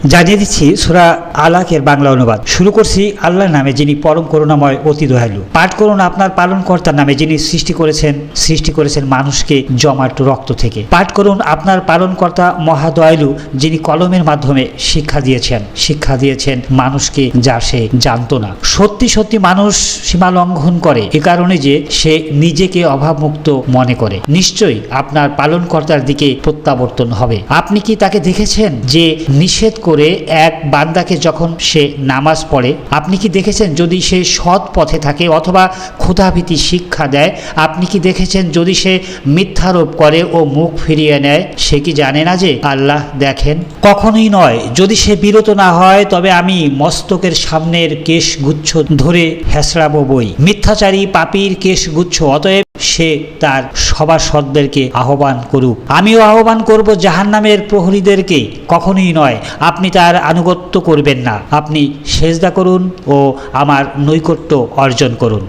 জানিয়ে দিচ্ছি সূরা আলাকের বাংলা অনুবাদ। শুরু করছি আল্লাহর নামে, যিনি পরম করুণাময়, অতি দয়ালু। পাঠ করুন আপনার পালনকর্তার নামে, যিনি সৃষ্টি করেছেন মানুষকে জমাট রক্ত থেকে। পাঠ করুন আপনার পালনকর্তা মহাদয়ালু, যিনি কলমের মাধ্যমে শিক্ষা দিয়েছেন মানুষকে, যা সে জানত না। সত্যি সত্যি মানুষ সীমা লঙ্ঘন করে, এ কারণে যে সে নিজেকে অভাবমুক্ত মনে করে। নিশ্চয়ই আপনার পালনকর্তার দিকে প্রত্যাবর্তন হবে। আপনি কি তাকে দেখেছেন যে নিষেধ করে এক বান্দাকে যখন সে নামাজ পড়ে? আপনি কি দেখেছেন যদি সে সৎ পথে থাকে অথবা ক্ষুধাভীতি শিক্ষা দেয়? আপনি কি দেখেছেন যদি সে মিথ্যারোপ করে ও মুখ ফিরিয়ে নেয়? সে কি জানে না যে আল্লাহ দেখেন? কখনোই নয়। যদি সে বিরত না হয় তবে আমি মস্তকের সামনের কেশগুচ্ছ ধরে হেঁচড়াবো বই। মিথ্যাচারী পাপীর কেশগুচ্ছ, অতএব সে তার সভাসদদেরকে আহ্বান করুক। আমিও আহ্বান করব জাহান্নামের প্রহরীদেরকে। কখনোই নয়। আপনি তার আনুগত্য করবেন না। আপনি সেজদা করুন ও আমার নৈকট্য অর্জন করুন।